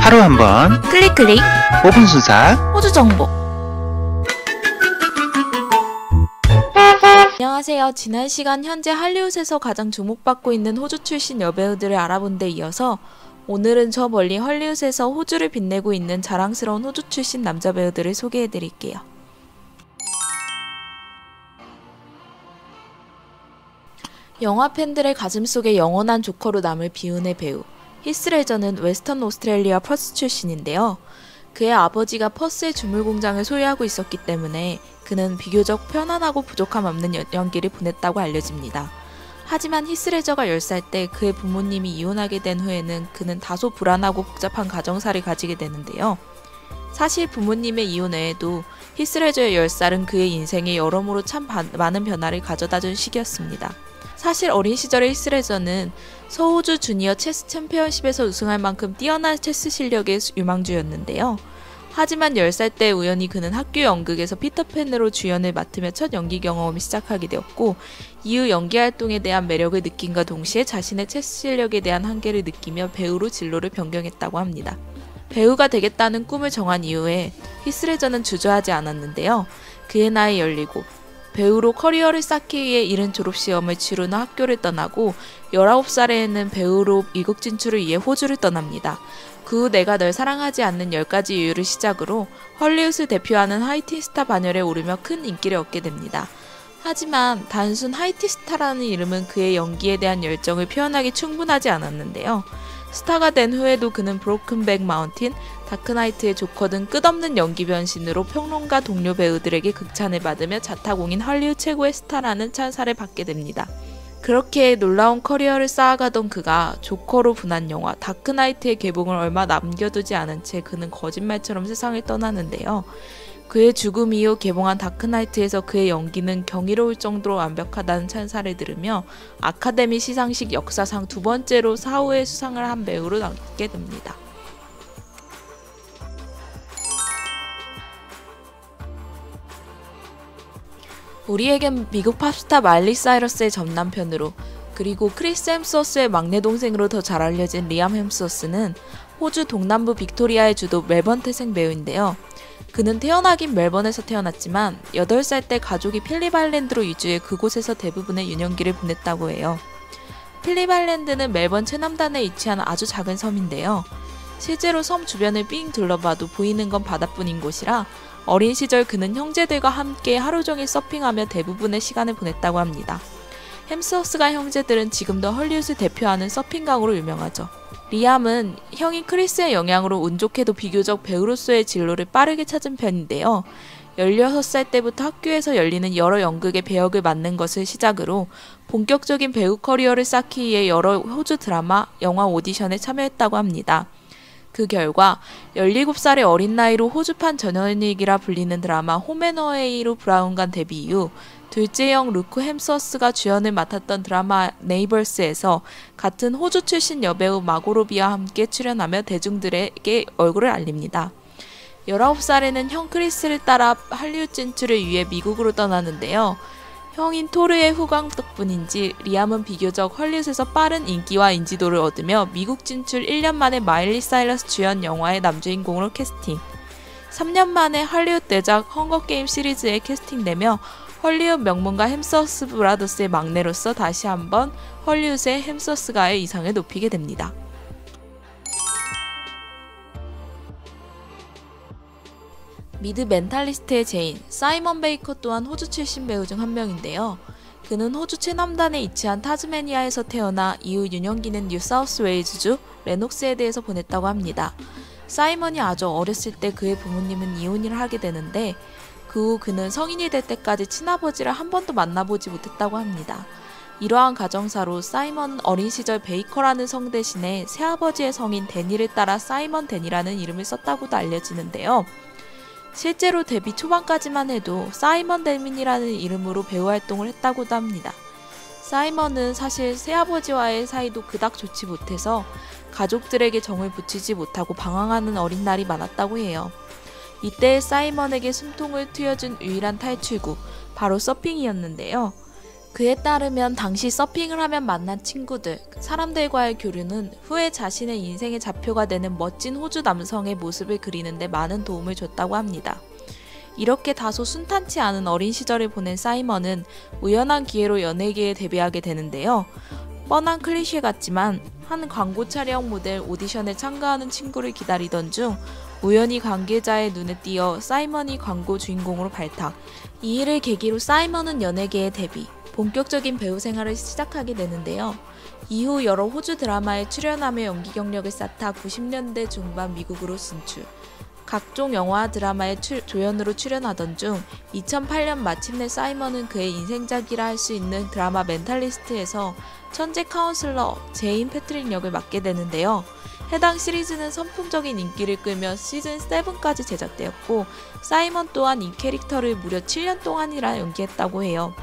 하루 한 번 클릭 클릭 5분 순삭. 호주 정보. 안녕하세요. 지난 시간 현재 할리우드에서 가장 주목받고 있는 호주 출신 여배우들을 알아본 데 이어서 오늘은 저 멀리 할리우드에서 호주를 빛내고 있는 자랑스러운 호주 출신 남자 배우들을 소개해드릴게요. 영화 팬들의 가슴속에 영원한 조커로 남을 비운의 배우 히스 레저는 웨스턴 오스트레일리아 퍼스 출신인데요. 그의 아버지가 퍼스의 주물 공장을 소유하고 있었기 때문에 그는 비교적 편안하고 부족함 없는 연기를 보냈다고 알려집니다. 하지만 히스 레저가 10살 때 그의 부모님이 이혼하게 된 후에는 그는 다소 불안하고 복잡한 가정사를 가지게 되는데요. 사실 부모님의 이혼 외에도 히스 레저의 10살은 그의 인생에 여러모로 참 많은 변화를 가져다준 시기였습니다. 사실 어린 시절의 히스 레저는 서호주 주니어 체스 챔피언십에서 우승할 만큼 뛰어난 체스 실력의 유망주였는데요. 하지만 10살 때 우연히 그는 학교 연극에서 피터팬으로 주연을 맡으며 첫 연기 경험을 시작하게 되었고, 이후 연기 활동에 대한 매력을 느낀과 동시에 자신의 체스 실력에 대한 한계를 느끼며 배우로 진로를 변경했다고 합니다. 배우가 되겠다는 꿈을 정한 이후에 히스 레저는 주저하지 않았는데요. 그의 나이 17, 배우로 커리어를 쌓기 위해 이른 졸업시험을 치른 후 학교를 떠나고 19살에는 배우로 미국 진출을 위해 호주를 떠납니다. 그 후 내가 널 사랑하지 않는 10가지 이유를 시작으로 헐리우드를 대표하는 하이틴 스타 반열에 오르며 큰 인기를 얻게 됩니다. 하지만 단순 하이틴 스타라는 이름은 그의 연기에 대한 열정을 표현하기 충분하지 않았는데요. 스타가 된 후에도 그는 브로큰백 마운틴, 다크나이트의 조커 등 끝없는 연기 변신으로 평론가 동료 배우들에게 극찬을 받으며 자타공인 헐리우드 최고의 스타라는 찬사를 받게 됩니다. 그렇게 놀라운 커리어를 쌓아가던 그가 조커로 분한 영화 다크나이트의 개봉을 얼마 남겨두지 않은 채 그는 거짓말처럼 세상을 떠나는데요. 그의 죽음 이후 개봉한 다크나이트에서 그의 연기는 경이로울 정도로 완벽하다는 찬사를 들으며 아카데미 시상식 역사상 2번째로 사후에 수상을 한 배우로 남게 됩니다. 우리에겐 미국 팝스타 마일리 사이러스의 전남편으로, 그리고 크리스 햄스워스의 막내 동생으로 더 잘 알려진 리암 햄스워스는 호주 동남부 빅토리아의 주도 멜번 태생 배우인데요. 그는 태어나긴 멜번에서 태어났지만 8살 때 가족이 필립 아일랜드로 이주해 그곳에서 대부분의 유년기를 보냈다고 해요. 필립 아일랜드는 멜번 최남단에 위치한 아주 작은 섬인데요. 실제로 섬 주변을 삥 둘러봐도 보이는 건 바다뿐인 곳이라 어린 시절 그는 형제들과 함께 하루 종일 서핑하며 대부분의 시간을 보냈다고 합니다. 햄스워스가 형제들은 지금도 헐리우드를 대표하는 서핑강으로 유명하죠. 리암은 형인 크리스의 영향으로 운 좋게도 비교적 배우로서의 진로를 빠르게 찾은 편인데요. 16살 때부터 학교에서 열리는 여러 연극의 배역을 맡는 것을 시작으로 본격적인 배우 커리어를 쌓기 위해 여러 호주 드라마, 영화 오디션에 참여했다고 합니다. 그 결과 17살의 어린 나이로 호주판 전현익이라 불리는 드라마 홈앤어웨이로 브라운관 데뷔 이후 둘째 형 루크 햄스워스가 주연을 맡았던 드라마 네이버스에서 같은 호주 출신 여배우 마고 로비와 함께 출연하며 대중들에게 얼굴을 알립니다. 19살에는 형 크리스를 따라 할리우드 진출을 위해 미국으로 떠나는데요. 형인 토르의 후광 덕분인지 리암은 비교적 헐리우드에서 빠른 인기와 인지도를 얻으며 미국 진출 1년 만에 마일리 사이러스 주연 영화의 남주인공으로 캐스팅, 3년 만에 할리우드 대작 헝거게임 시리즈에 캐스팅되며 헐리우드 명문가 햄스워스 브라더스의 막내로서 다시 한번 헐리우드의 햄스워스가의 이상을 높이게 됩니다. 미드 멘탈리스트의 제인, 사이먼 베이커 또한 호주 출신 배우 중 한 명인데요. 그는 호주 최남단에 위치한 타즈메니아에서 태어나 이후 유년기는 뉴사우스웨일즈주 레녹스에 대해서 보냈다고 합니다. 사이먼이 아주 어렸을 때 그의 부모님은 이혼을 하게 되는데 그 후 그는 성인이 될 때까지 친아버지를 한 번도 만나보지 못했다고 합니다. 이러한 가정사로 사이먼은 어린 시절 베이커라는 성 대신에 새아버지의 성인 데니를 따라 사이먼 데니라는 이름을 썼다고도 알려지는데요. 실제로 데뷔 초반까지만 해도 사이먼 데민이라는 이름으로 배우 활동을 했다고도 합니다. 사이먼은 사실 새아버지와의 사이도 그닥 좋지 못해서 가족들에게 정을 붙이지 못하고 방황하는 어린 날이 많았다고 해요. 이때 사이먼에게 숨통을 트여준 유일한 탈출구, 바로 서핑이었는데요. 그에 따르면 당시 서핑을 하면 만난 친구들, 사람들과의 교류는 후에 자신의 인생의 좌표가 되는 멋진 호주 남성의 모습을 그리는데 많은 도움을 줬다고 합니다. 이렇게 다소 순탄치 않은 어린 시절을 보낸 사이먼은 우연한 기회로 연예계에 데뷔하게 되는데요. 뻔한 클리셰 같지만 한 광고 촬영 모델 오디션에 참가하는 친구를 기다리던 중 우연히 관계자의 눈에 띄어 사이먼이 광고 주인공으로 발탁. 이 일을 계기로 사이먼은 연예계에 데뷔, 본격적인 배우 생활을 시작하게 되는데요. 이후 여러 호주 드라마에 출연하며 연기 경력을 쌓다 90년대 중반 미국으로 진출. 각종 영화 드라마에 조연으로 출연하던 중 2008년 마침내 사이먼은 그의 인생작이라 할 수 있는 드라마 멘탈리스트에서 천재 카운슬러 제인 패트릭 역을 맡게 되는데요. 해당 시리즈는 선풍적인 인기를 끌며 시즌 7까지 제작되었고 사이먼 또한 이 캐릭터를 무려 7년 동안이나 연기했다고 해요.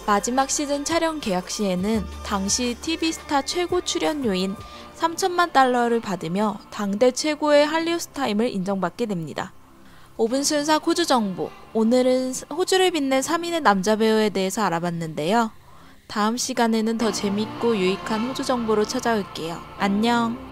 마지막 시즌 촬영 계약 시에는 당시 TV스타 최고 출연료인 3천만 달러를 받으며 당대 최고의 한리우드 스타임을 인정받게 됩니다. 5분 순삭 호주 정보. 오늘은 호주를 빛낸 3인의 남자 배우에 대해서 알아봤는데요. 다음 시간에는 더 재밌고 유익한 호주 정보로 찾아올게요. 안녕!